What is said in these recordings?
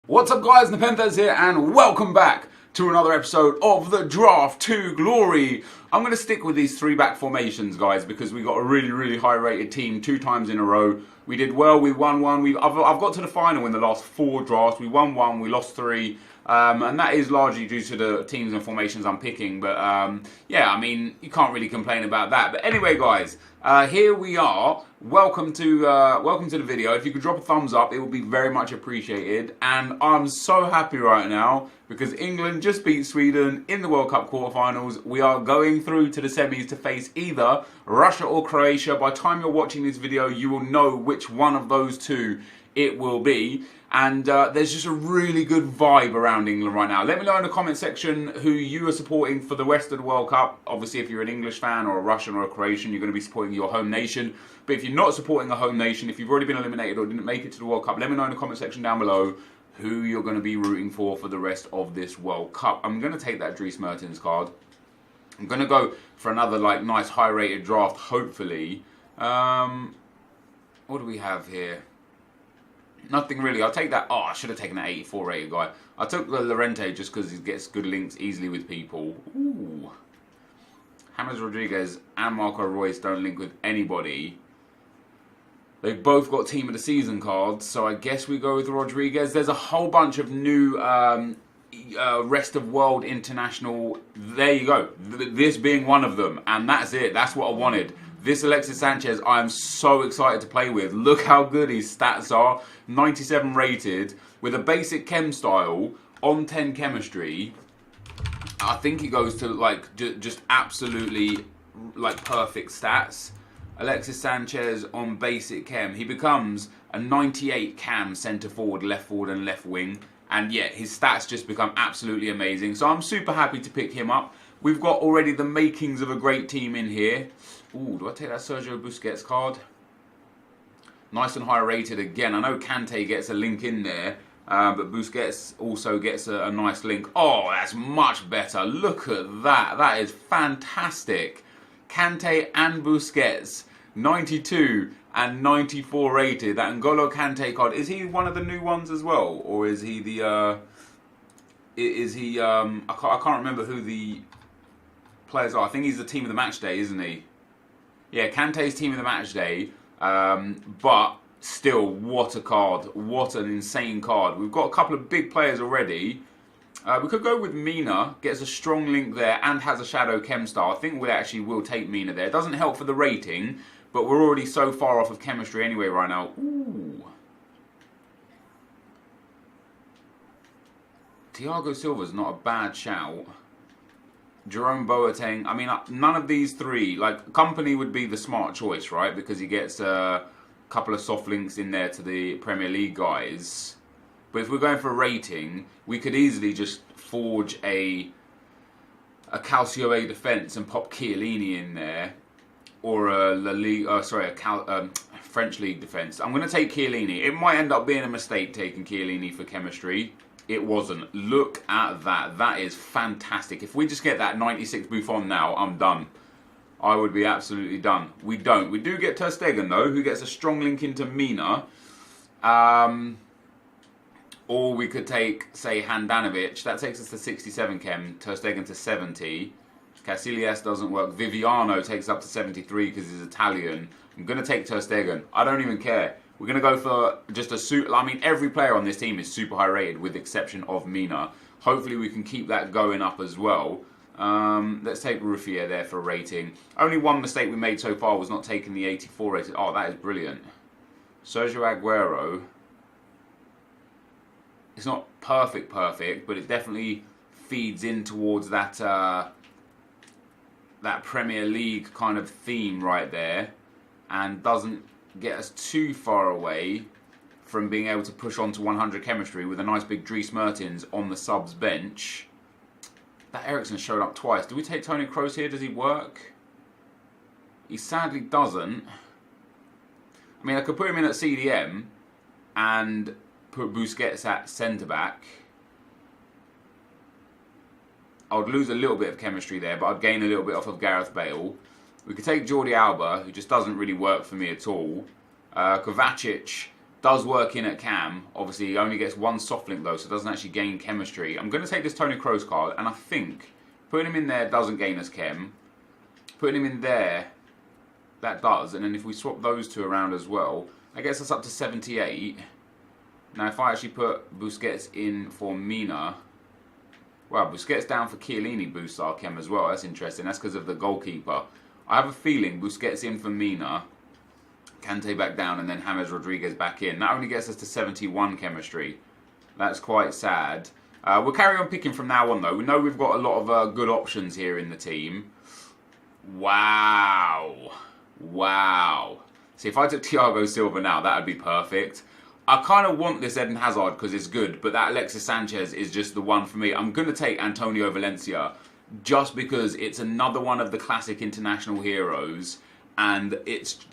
What's up guys, NepentheZ here and welcome back to another episode of the Draft to Glory. I'm going to stick with these 3-back formations guys because we got a really high rated team 2 times in a row. We did well, we won 1, I've got to the final in the last 4 drafts. We won 1, we lost 3. And that is largely due to the teams and formations I'm picking. But yeah, I mean, you can't really complain about that. But anyway, guys, here we are. Welcome to the video. If you could drop a thumbs up, it would be very much appreciated. And I'm so happy right now because England just beat Sweden in the World Cup quarterfinals. We are going through to the semis to face either Russia or Croatia. By the time you're watching this video, you will know which one of those two it will be. And there's just a really good vibe around England right now. Let me know in the comment section who you are supporting for the rest of the World Cup. Obviously, if you're an English fan or a Russian or a Croatian, you're going to be supporting your home nation. But if you're not supporting a home nation, if you've already been eliminated or didn't make it to the World Cup, let me know in the comment section down below who you're going to be rooting for the rest of this World Cup. I'm going to take that Dries Mertens card. I'm going to go for another nice high-rated draft, hopefully. What do we have here? Nothing really. I'll take that. Oh, I should have taken that 84 rated guy. I took the Llorente just because he gets good links easily with people. Ooh. James Rodriguez and Marco Reus don't link with anybody. They've both got Team of the Season cards, so I guess we go with Rodriguez. There's a whole bunch of new rest of world international. There you go. This being one of them. And that's it. That's what I wanted. This Alexis Sanchez, I am so excited to play with. Look how good his stats are. 97 rated with a basic chem style on 10 chemistry. I think he goes to just absolutely perfect stats. Alexis Sanchez on basic chem. He becomes a 98 cam centre forward, and left wing. And yeah, his stats just become absolutely amazing. So I'm super happy to pick him up. We've got already the makings of a great team in here. Ooh, do I take that Sergio Busquets card? Nice and high rated again. I know Kante gets a link in there, but Busquets also gets a nice link. Oh, that's much better. Look at that. That is fantastic. Kante and Busquets, 92 and 94 rated. That N'Golo Kante card. Is he one of the new ones as well? Or is he the... I can't remember who the players are. I think he's the team of the match day, isn't he? Yeah, Kante's team of the match day, but still, what a card. What an insane card. We've got a couple of big players already. We could go with Mina, gets a strong link there and has a shadow chem star. I think we actually will take Mina there. It doesn't help for the rating, but we're already so far off of chemistry anyway right now. Ooh. Thiago Silva's not a bad shout. Jerome Boateng, I mean, none of these three, Company would be the smart choice, right? Because he gets a couple of soft links in there to the Premier League guys. But if we're going for a rating, we could easily just forge a Calcio A defence and pop Chiellini in there. Or a French League defence. I'm going to take Chiellini. It might end up being a mistake taking Chiellini for chemistry. It wasn't. Look at that. That is fantastic. If we just get that 96 Buffon now, I'm done. I would be absolutely done. We don't. We do get Ter Stegen, though, who gets a strong link into Mina. Or we could take, say, Handanovic. That takes us to 67 chem. Ter Stegen to 70. Casillas doesn't work. Viviano takes up to 73 because he's Italian. I'm going to take Ter Stegen. I don't even care. We're going to go for just a suit. I mean, every player on this team is super high rated with the exception of Mina. Hopefully we can keep that going up as well. Let's take Ruffier there for rating. Only one mistake we made so far was not taking the 84 rated. Oh, that is brilliant. Sergio Aguero. It's not perfect, but it definitely feeds in towards that that Premier League kind of theme right there. And doesn't get us too far away from being able to push on to 100 chemistry with a nice big Dries Mertens on the subs bench. That Eriksen showed up twice. Do we take Toni Kroos here? Does he work? He sadly doesn't. I mean, I could put him in at CDM and put Busquets at centre-back. I would lose a little bit of chemistry there, but I'd gain a little bit off of Gareth Bale. We could take Jordi Alba, who just doesn't really work for me at all. Kovacic Does work in at cam. Obviously, he only gets one soft link though, so doesn't actually gain chemistry. I'm going to take this Tony Kroos card, and I think putting him in there doesn't gain us chem. Putting him in there, that does. And then if we swap those two around as well, that gets us up to 78. Now, if I actually put Busquets in for Mina, wow, Busquets down for Chiellini boosts our chem as well. That's interesting. That's because of the goalkeeper. I have a feeling Busquets in for Mina, Kante back down, and then James Rodriguez back in. That only gets us to 71 chemistry. That's quite sad. We'll carry on picking from now on, though. We know we've got a lot of good options here in the team. Wow. Wow. See, if I took Thiago Silva now, that would be perfect. I kind of want this Eden Hazard because it's good, but that Alexis Sanchez is just the one for me. I'm going to take Antonio Valencia just because it's another one of the classic international heroes. And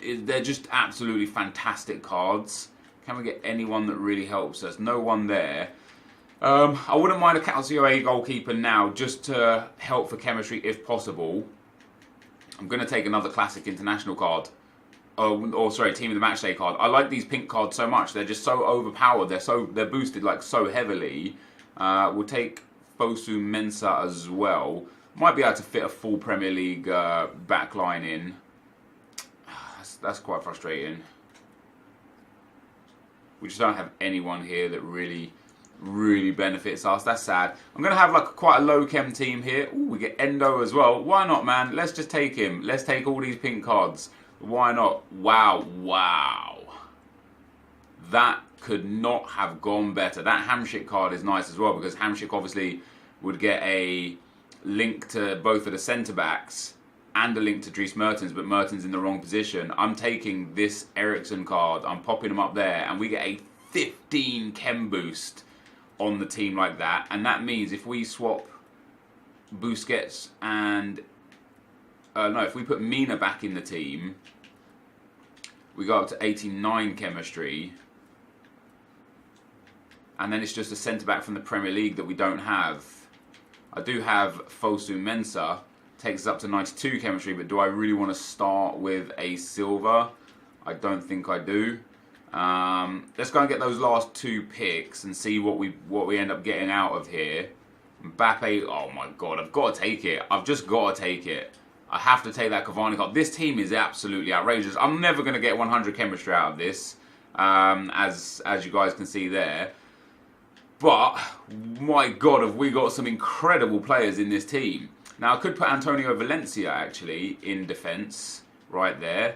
they're just absolutely fantastic cards. Can we get anyone that really helps us? No one there. I wouldn't mind a Calcio A goalkeeper now, just to help for chemistry if possible. I'm going to take another classic international card. Or sorry, team of the match day card. I like these pink cards so much. They're just so overpowered. They're boosted like so heavily. We'll take Fosu Mensah as well. Might be able to fit a full Premier League back line in. That's quite frustrating. We just don't have anyone here that really benefits us. That's sad. I'm going to have like quite a low chem team here. Ooh, we get Endo as well. Why not, man? Let's just take him. Let's take all these pink cards. Why not? Wow, wow. That could not have gone better. That Hamsik card is nice as well because Hamsik obviously would get a link to both of the centre-backs and a link to Dries Mertens, but Mertens in the wrong position. I'm taking this Ericsson card, I'm popping him up there, and we get a 15 chem boost on the team like that. And that means if we swap Busquets and... if we put Mina back in the team, we go up to 89 chemistry. And then it's just a centre-back from the Premier League that we don't have. I do have Fosu Mensah. Takes us up to 92 chemistry, but do I really want to start with a Silva? I don't think I do. Let's go and get those last two picks and see what we end up getting out of here. Mbappe, oh my god, I've got to take it. I've just got to take it. I have to take that Cavani card. This team is absolutely outrageous. I'm never going to get 100 chemistry out of this, as you guys can see there. But, my god, have we got some incredible players in this team. Now, I could put Antonio Valencia, actually, in defence, right there.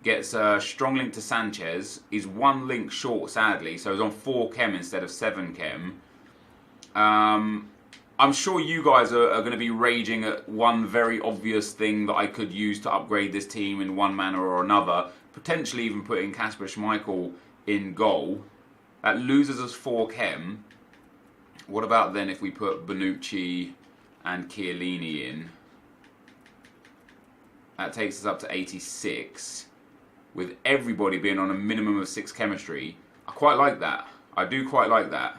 Gets a strong link to Sanchez. He's one link short, sadly, so he's on 4 chem instead of 7 chem. I'm sure you guys are going to be raging at one very obvious thing that I could use to upgrade this team in one manner or another. Potentially even putting Kasper Schmeichel in goal. That loses us 4 chem. What about then if we put Bonucci and Chiellini in? That takes us up to 86. With everybody being on a minimum of 6 chemistry. I quite like that. I do quite like that.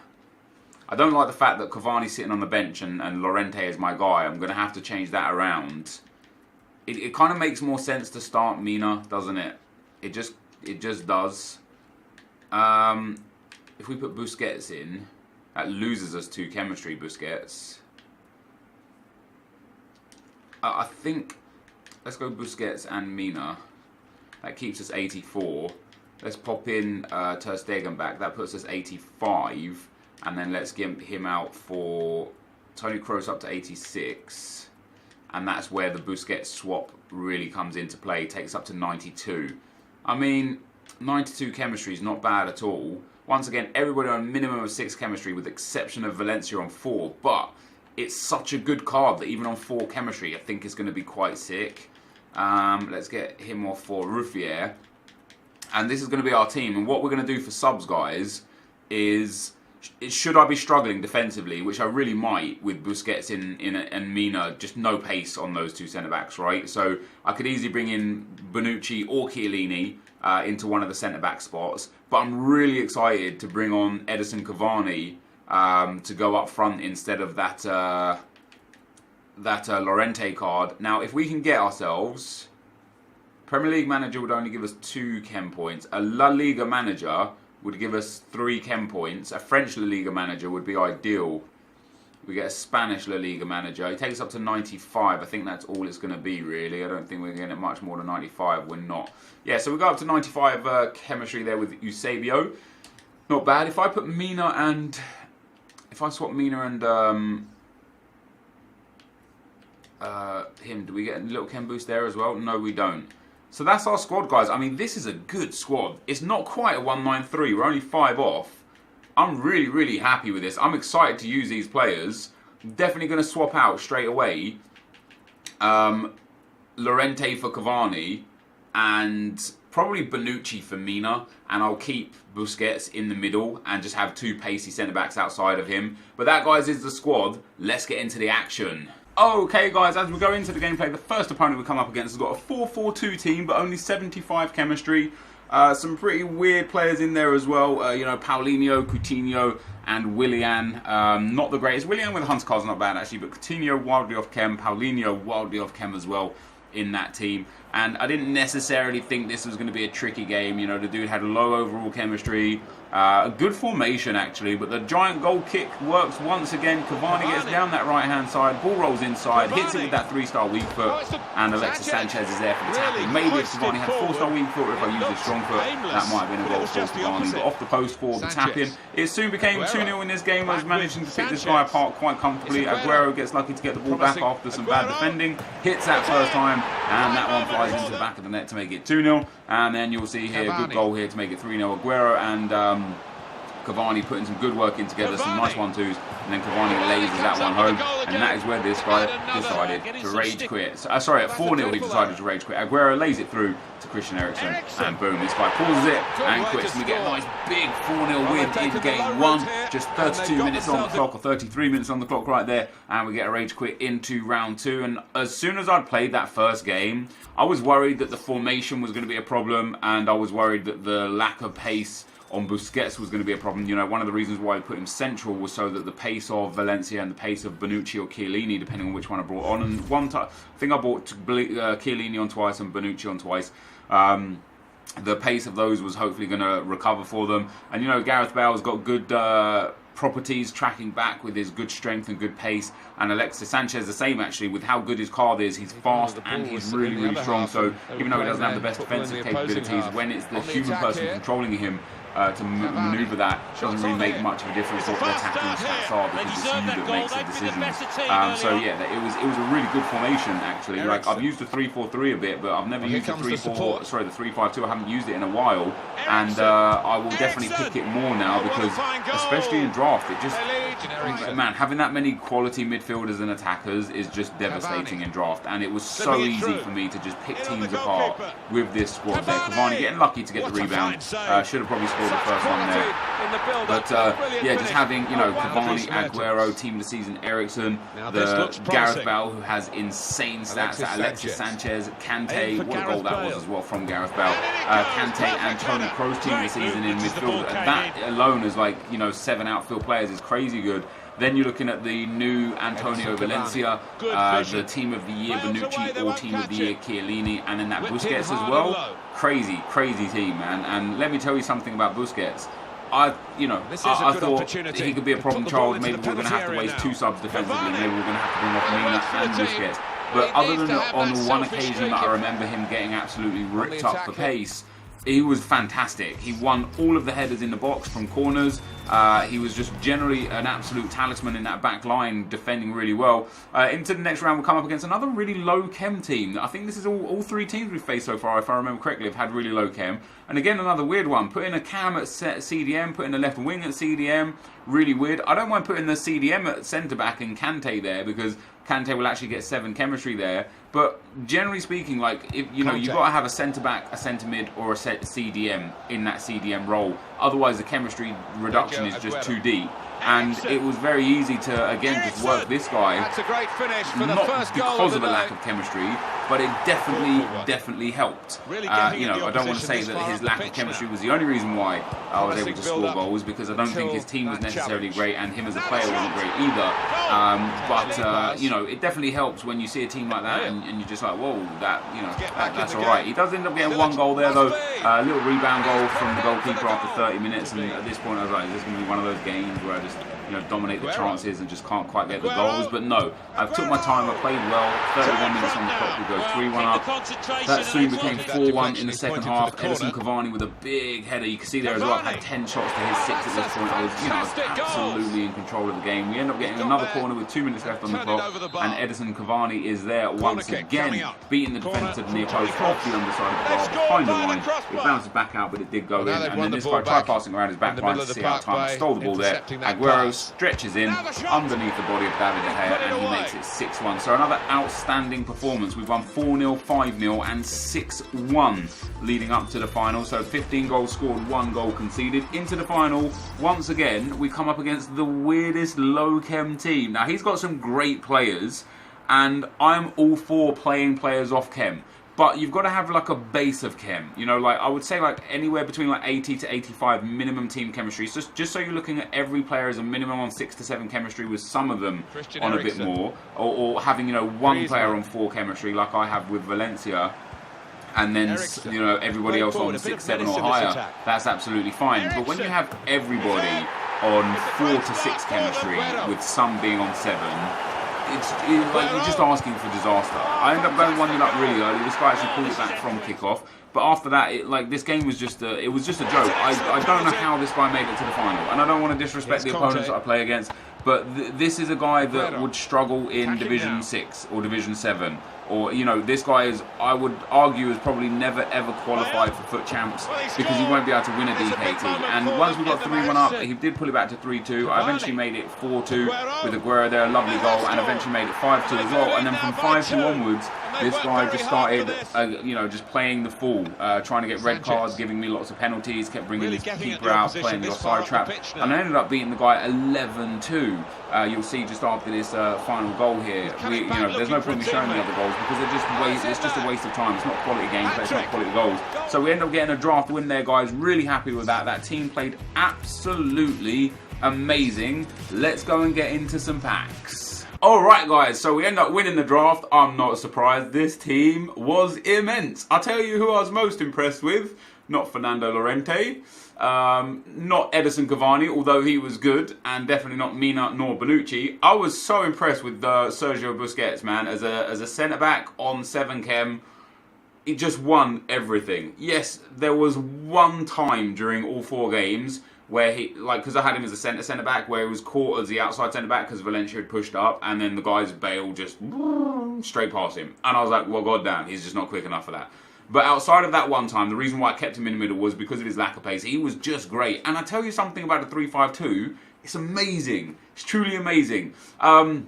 I don't like the fact that Cavani's sitting on the bench and Llorente is my guy. I'm going to have to change that around. It kind of makes more sense to start Mina, doesn't it? It just does. If we put Busquets in, that loses us 2 chemistry, Busquets. I think, let's go Busquets and Mina. That keeps us 84. Let's pop in Ter Stegen back. That puts us 85. And then let's get him out for Tony Kroos up to 86. And that's where the Busquets swap really comes into play. Takes up to 92. I mean, 92 chemistry is not bad at all. Once again, everybody on a minimum of 6 chemistry with the exception of Valencia on 4. But it's such a good card that even on 4 chemistry, I think is going to be quite sick. Let's get him off for Ruffier. And this is going to be our team. And what we're going to do for subs, guys, is... should I be struggling defensively, which I really might with Busquets and Mina, just no pace on those 2 centre-backs, right? So I could easily bring in Bonucci or Chiellini into one of the centre-back spots. But I'm really excited to bring on Edison Cavani to go up front instead of that Llorente card. Now, if we can get ourselves... Premier League manager would only give us 2 chem points. A La Liga manager would give us 3 chem points. A French La Liga manager would be ideal. We get a Spanish La Liga manager. He takes up to 95. I think that's all it's going to be, really. I don't think we're going to get much more than 95. We're not. Yeah, so we go up to 95 chemistry there with Eusebio. Not bad. If I put Mina and... If I swap Mina and him, do we get a little chem boost there as well? No, we don't. So that's our squad, guys. I mean, this is a good squad. It's not quite a 193. We're only 5 off. I'm really, really happy with this. I'm excited to use these players. Definitely going to swap out straight away Llorente for Cavani and probably Bonucci for Mina. And I'll keep Busquets in the middle and just have 2 pacey centre-backs outside of him. But that, guys, is the squad. Let's get into the action. Okay, guys, as we go into the gameplay, the first opponent we come up against has got a 4-4-2 team, but only 75 chemistry. Some pretty weird players in there as well. You know, Paulinho, Coutinho, and Willian. Not the greatest. Willian with a Hunter card's not bad, actually, but Coutinho wildly off chem, Paulinho wildly off chem as well in that team. And I didn't necessarily think this was going to be a tricky game. You know, the dude had low overall chemistry, a good formation actually, but the giant goal kick works once again. Cavani gets down that right-hand side, ball rolls inside, hits it with that 3-star weak foot, and Alexis Sanchez is there for the tackle. Maybe if Cavani had 4-star weak foot, or if I used his strong foot, that might have been a goal for Cavani. But off the post for the tap-in. It soon became 2-0 in this game. I was managing to pick this guy apart quite comfortably. Aguero gets lucky to get the ball back after some bad defending, hits that first time, and that one flies into the back of the net to make it 2-0. And then you'll see here, good goal here to make it 3-0. Aguero and Cavani putting some good work in together, some nice 1-2s, and then Cavani lasers that one home, and that is where this guy decided to rage quit. Sorry, at 4-0 he decided to rage quit. Aguero lays it through to Christian Eriksen, and boom, this guy pauses it and quits, and we get a nice big 4-0 win in game 1. Just 32 minutes on the clock, or 33 minutes on the clock right there, and we get a rage quit into round 2. And as soon as I'd played that first game, I was worried that the formation was going to be a problem, and I was worried that the lack of pace on Busquets was going to be a problem. You know, one of the reasons why I put him central was so that the pace of Valencia and the pace of Bonucci or Chiellini, depending on which one I brought on, and one time, I think I brought Chiellini on twice and Bonucci on twice. The pace of those was hopefully going to recover for them. And, you know, Gareth Bale's got good properties tracking back with his good strength and good pace, and Alexis Sanchez the same actually, with how good his card is. He's fast and he's really, really strong, so even though he doesn't have the best defensive capabilities, when it's the human person controlling him to manoeuvre that, doesn't really make much of a difference what their tackling stats are, because it's you that makes the decisions. So yeah, it was a really good formation actually. Like, I've used the 3-4-3 a bit, but I've never used the 3-5-2. I haven't used it in a while, and I will definitely pick it more now, because especially in draft, it just, man, having that many quality midfielders and attackers is just devastating in draft, and it was so easy for me to just pick teams apart with this squad there. Cavani getting lucky to get the rebound, should have probably scored the first one there, but yeah, just having, you know, Cavani, Aguero, team of the season Eriksen, the Gareth Bale, who has insane stats, Alexis Sanchez, Kante, what a goal that was as well from Gareth Bale, Kante and Toni Kroos, team of the season in midfield. That alone is like, you know, 7 outfield players is crazy good. Then you're looking at the new Antonio Valencia, the team of the year Bonucci, or team of the year Chiellini, and then that Busquets as well. Crazy, crazy team, man. And let me tell you something about Busquets. I thought he could be a problem child. Maybe we're going to have to waste 2 subs defensively. Maybe we're going to have to bring off Mina and Busquets. But other than on one occasion that I remember him getting absolutely ripped up for pace, he was fantastic. He won all of the headers in the box from corners. He was just generally an absolute talisman in that back line, defending really well. Into the next round, we'll come up against another really low chem team. I think this is all 3 teams we've faced so far, if I remember correctly, have had really low chem. And again, another weird one. Putting a cam at CDM, putting a left wing at CDM, really weird. I don't mind putting the CDM at centre-back and Kante there, because Kante will actually get 7 chemistry there. But generally speaking, like, if you know, you've got to have a centre-back, a centre-mid, or a CDM in that CDM role. Otherwise, the chemistry reduction is just too deep. And it was very easy to, again, just work this guy. That's a great finish for the first goal because of a lack of chemistry, but it definitely helped. You know, I don't want to say that his lack of chemistry was the only reason why I was able to score goals, because I don't think his team was necessarily great and him as a player wasn't great either. But you know, it definitely helps when you see a team like that and you're just like, whoa, that's all right. He does end up getting one goal there though, a little rebound goal from the goalkeeper after 30 minutes, and at this point I was like, is this going to be one of those games where I just, you know, dominate the chances and just can't quite get the goals? But no, I took my time, I played well. 31 minutes on the clock, we go 3-1 up. That soon became 4-1 in the second half. Edison Cavani with a big header. You can see there as well, I had 10 shots to his 6 at this point. I was, you know, absolutely in control of the game. We end up getting another corner with 2 minutes left on the clock, and Edison Cavani is there once again, beating the defender to the near post off the underside of the bar behind the line. It bounces back out, but it did go in. And then this guy tried passing around his back line to see out time, stole the ball there. Aguero stretches in underneath the body of David De Gea, and he makes it 6-1. So another outstanding performance. We've won 4-0, 5-0 and 6-1 leading up to the final. So 15 goals scored, 1 goal conceded. Into the final, once again, we come up against the weirdest low-chem team. Now, he's got some great players, and I'm all for playing players off chem. But you've got to have like a base of chem, you know, like I would say like anywhere between like 80 to 85 minimum team chemistry. So just so you're looking at every player as a minimum on 6 to 7 chemistry, with some of them on a bit more, or having, you know, one player on 4 chemistry like I have with Valencia, and then, you know, everybody else on 6, 7 or higher. That's absolutely fine. But when you have everybody on 4 to 6 chemistry with some being on 7, it's like you're just asking for disaster. I ended up going 1-0 up really early. This guy actually pulled it back from kickoff. But after that, like this game was just it was just a joke. I don't know how this guy made it to the final, and I don't want to disrespect the opponents that I play against, but this is a guy that would struggle in Division 6 or Division 7. Or, you know, this guy is, I would argue, is probably never ever qualified for FUT Champs, because he won't be able to win a DKT. And once we got 3-1 up, he did pull it back to 3-2. I eventually made it 4-2 with Aguero there, a lovely goal, and eventually made it 5-2 as well. And then from 5-2 onwards, this guy just started, you know, just playing the fool, trying to get red cards, giving me lots of penalties, kept bringing his keeper out, playing the offside trap, and I ended up beating the guy 11-2. You'll see just after this final goal here, you know, there's no point in me showing the other goals because it's just a waste of time. It's not quality gameplay, it's not quality goals. So we end up getting a draft win there, guys. Really happy with that. That team played absolutely amazing. Let's go and get into some packs. Alright guys, so we end up winning the draft. I'm not surprised. This team was immense. I'll tell you who I was most impressed with. Not Fernando Llorente. Not Edison Cavani, although he was good. And definitely not Mina nor Bonucci. I was so impressed with Sergio Busquets, man. As a centre-back on 7 chem. He just won everything. Yes, there was one time during all 4 games where he, like, because I had him as a centre-back, where he was caught as the outside centre-back because Valencia had pushed up, and then the guys Bale just straight past him. And I was like, well, goddamn, he's just not quick enough for that. But outside of that one time, the reason why I kept him in the middle was because of his lack of pace. He was just great. And I tell you something about the 3-5-2, it's amazing. It's truly amazing. I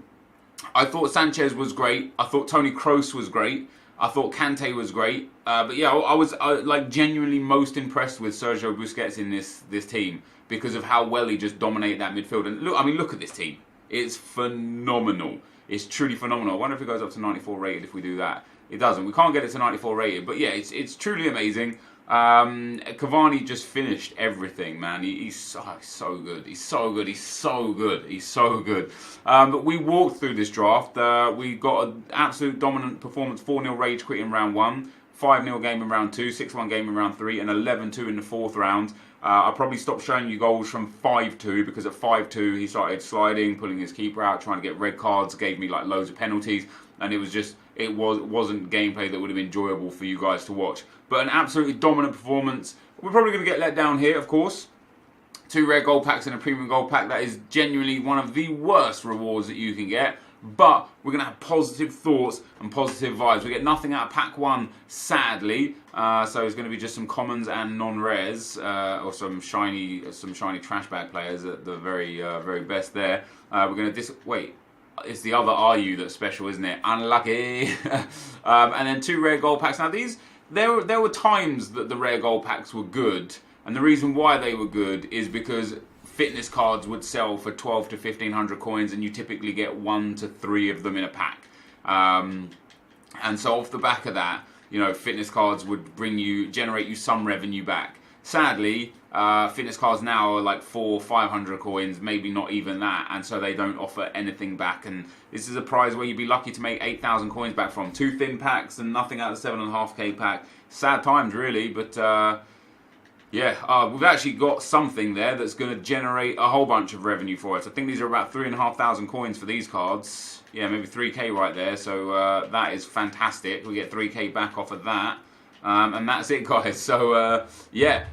thought Sanchez was great. I thought Toni Kroos was great. I thought Kante was great. But yeah, I was like genuinely most impressed with Sergio Busquets in this team because of how well he just dominated that midfield. And look, I mean, look at this team. It's phenomenal. It's truly phenomenal. I wonder if it goes up to 94 rated if we do that. It doesn't. We can't get it to 94 rated. But yeah, it's truly amazing. Cavani just finished everything, man. He's so good. He's so good. He's so good. He's so good. But we walked through this draft. We got an absolute dominant performance. 4-0 rage quit in round 1. 5-0 game in round 2. 6-1 game in round 3. And 11-2 in the 4th round. I probably stopped showing you goals from 5-2 because at 5-2 he started sliding, pulling his keeper out, trying to get red cards, gave me like loads of penalties, and it was just, wasn't gameplay that would have been enjoyable for you guys to watch. But an absolutely dominant performance. We're probably going to get let down here, of course. 2 rare gold packs and a premium gold pack. That is genuinely one of the worst rewards that you can get. But we're going to have positive thoughts and positive vibes. We get nothing out of pack 1, sadly. So it's going to be just some commons and non-rares, or some shiny trash bag players at the very best there. We're going to wait. It's the other RU that's special, isn't it? Unlucky. And then 2 rare gold packs. Now these, there were times that the rare gold packs were good, and the reason why they were good is because fitness cards would sell for 12 to 1500 coins, and you typically get 1 to 3 of them in a pack. And so off the back of that, you know, fitness cards would generate you some revenue back. Sadly, fitness cards now are like 400-500 coins, maybe not even that, and so they don't offer anything back. And this is a prize where you'd be lucky to make 8,000 coins back from 2 thin packs and nothing out of the 7.5k pack. Sad times, really, but yeah, we've actually got something there that's going to generate a whole bunch of revenue for us. I think these are about 3,500 coins for these cards. Yeah, maybe 3k right there, so that is fantastic. We get 3k back off of that. And that's it, guys. So, yeah,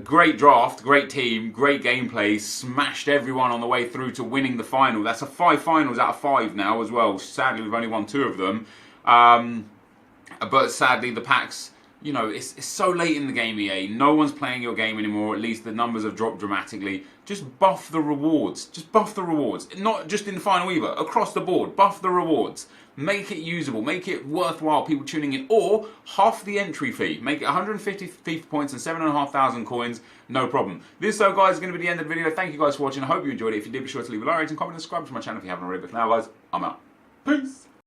great draft, great team, great gameplay. Smashed everyone on the way through to winning the final. That's a 5 finals out of 5 now as well. Sadly, we've only won 2 of them. But sadly, the packs, you know, it's so late in the game, EA. No one's playing your game anymore. At least the numbers have dropped dramatically. Just buff the rewards. Just buff the rewards. Not just in the final either. Across the board, buff the rewards. Make it usable. Make it worthwhile, people tuning in. Or half the entry fee. Make it 150 FIFA points and 7,500 coins. No problem. This, though, guys, is going to be the end of the video. Thank you guys for watching. I hope you enjoyed it. If you did, be sure to leave a like, rate, and comment, and subscribe to my channel if you haven't already. But for now, guys, I'm out. Peace.